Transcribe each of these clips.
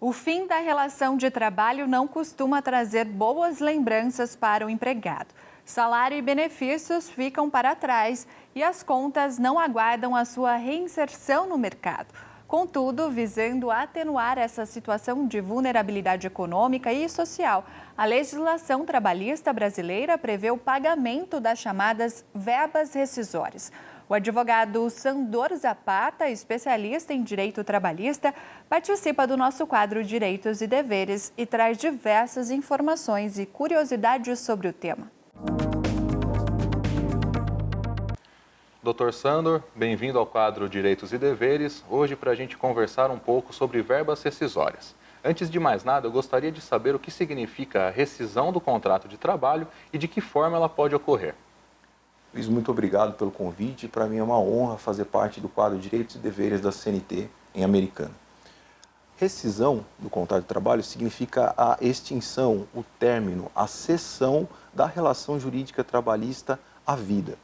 O fim da relação de trabalho não costuma trazer boas lembranças para o empregado. Salário e benefícios ficam para trás e as contas não aguardam a sua reinserção no mercado. Contudo, visando atenuar essa situação de vulnerabilidade econômica e social, a legislação trabalhista brasileira prevê o pagamento das chamadas verbas rescisórias. O advogado Sandor Zapata, especialista em direito trabalhista, participa do nosso quadro Direitos e Deveres e traz diversas informações e curiosidades sobre o tema. Dr. Sandor, bem-vindo ao quadro Direitos e Deveres, hoje para a gente conversar um pouco sobre verbas rescisórias. Antes de mais nada, eu gostaria de saber o que significa a rescisão do contrato de trabalho e de que forma ela pode ocorrer. Luiz, muito obrigado pelo convite. Para mim é uma honra fazer parte do quadro Direitos e Deveres da CNT em Americana. Rescisão do contrato de trabalho significa a extinção, o término, a cessão da relação jurídica trabalhista à vida.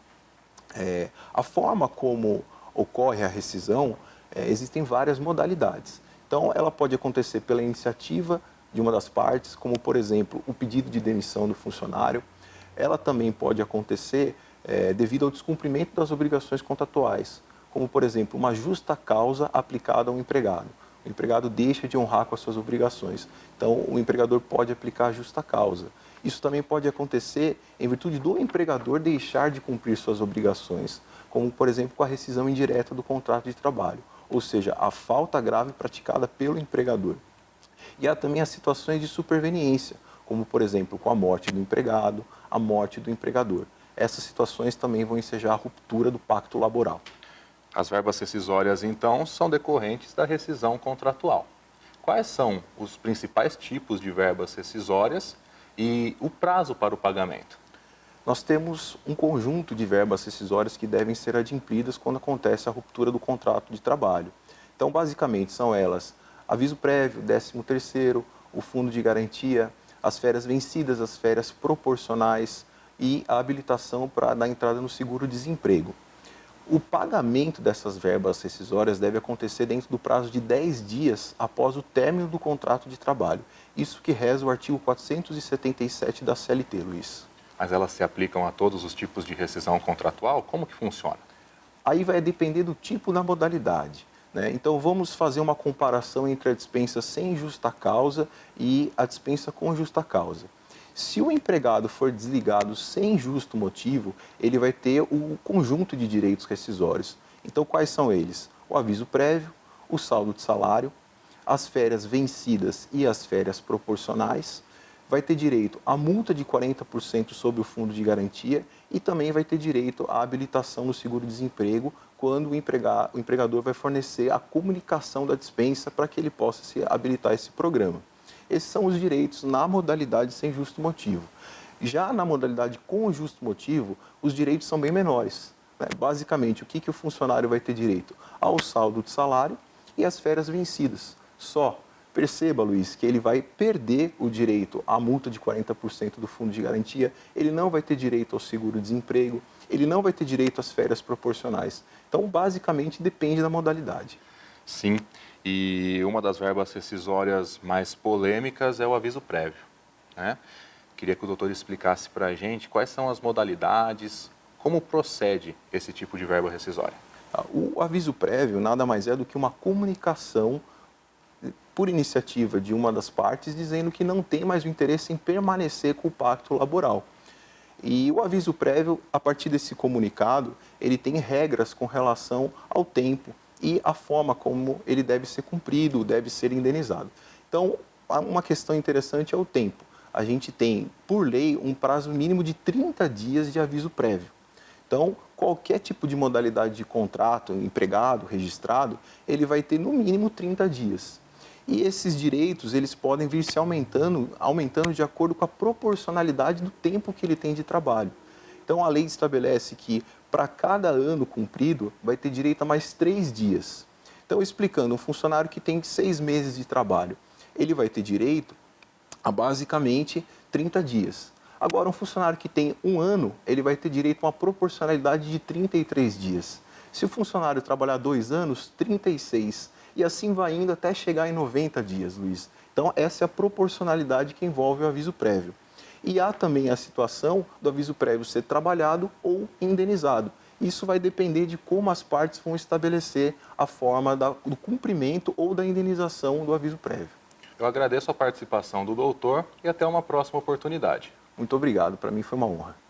A forma como ocorre a rescisão, existem várias modalidades. Então, ela pode acontecer pela iniciativa de uma das partes, como, por exemplo, o pedido de demissão do funcionário. Ela também pode acontecer devido ao descumprimento das obrigações contratuais, como, por exemplo, uma justa causa aplicada ao empregado. O empregado deixa de honrar com as suas obrigações. Então, o empregador pode aplicar a justa causa. Isso também pode acontecer em virtude do empregador deixar de cumprir suas obrigações, como, por exemplo, com a rescisão indireta do contrato de trabalho, ou seja, a falta grave praticada pelo empregador. E há também as situações de superveniência, como, por exemplo, com a morte do empregado, a morte do empregador. Essas situações também vão ensejar a ruptura do pacto laboral. As verbas rescisórias, então, são decorrentes da rescisão contratual. Quais são os principais tipos de verbas rescisórias e o prazo para o pagamento? Nós temos um conjunto de verbas rescisórias que devem ser adimplidas quando acontece a ruptura do contrato de trabalho. Então, basicamente, são elas aviso prévio, 13º, o fundo de garantia, as férias vencidas, as férias proporcionais e a habilitação para dar entrada no seguro-desemprego. O pagamento dessas verbas rescisórias deve acontecer dentro do prazo de 10 dias após o término do contrato de trabalho. Isso que reza o artigo 477 da CLT, Luiz. Mas elas se aplicam a todos os tipos de rescisão contratual? Como que funciona? Aí vai depender do tipo da modalidade, né? Então vamos fazer uma comparação entre a dispensa sem justa causa e a dispensa com justa causa. Se o empregado for desligado sem justo motivo, ele vai ter o conjunto de direitos rescisórios. Então, quais são eles? O aviso prévio, o saldo de salário, as férias vencidas e as férias proporcionais, vai ter direito à multa de 40% sobre o fundo de garantia e também vai ter direito à habilitação no seguro-desemprego quando o empregador vai fornecer a comunicação da dispensa para que ele possa se habilitar a esse programa. Esses são os direitos na modalidade sem justo motivo. Já na modalidade com justo motivo, os direitos são bem menores, né? Basicamente, o que o funcionário vai ter direito? Ao saldo de salário e às férias vencidas. Só. Perceba, Luiz, que ele vai perder o direito à multa de 40% do fundo de garantia, ele não vai ter direito ao seguro-desemprego, ele não vai ter direito às férias proporcionais. Então, basicamente, depende da modalidade. Sim, e uma das verbas rescisórias mais polêmicas é o aviso prévio, né? Queria que o doutor explicasse para a gente quais são as modalidades, como procede esse tipo de verba rescisória. O aviso prévio nada mais é do que uma comunicação por iniciativa de uma das partes dizendo que não tem mais o interesse em permanecer com o pacto laboral. E o aviso prévio, a partir desse comunicado, ele tem regras com relação ao tempo e a forma como ele deve ser cumprido, deve ser indenizado. Então, uma questão interessante é o tempo. A gente tem, por lei, um prazo mínimo de 30 dias de aviso prévio. Então, qualquer tipo de modalidade de contrato, empregado, registrado, ele vai ter no mínimo 30 dias. E esses direitos, eles podem vir se aumentando de acordo com a proporcionalidade do tempo que ele tem de trabalho. Então, a lei estabelece que, para cada ano cumprido, vai ter direito a mais 3 dias. Então, explicando, um funcionário que tem 6 meses de trabalho, ele vai ter direito a, basicamente, 30 dias. Agora, um funcionário que tem 1 ano, ele vai ter direito a uma proporcionalidade de 33 dias. Se o funcionário trabalhar 2 anos, 36. e assim vai indo até chegar em 90 dias, Luiz. Então, essa é a proporcionalidade que envolve o aviso prévio. E há também a situação do aviso prévio ser trabalhado ou indenizado. Isso vai depender de como as partes vão estabelecer a forma do cumprimento ou da indenização do aviso prévio. Eu agradeço a participação do doutor e até uma próxima oportunidade. Muito obrigado, para mim foi uma honra.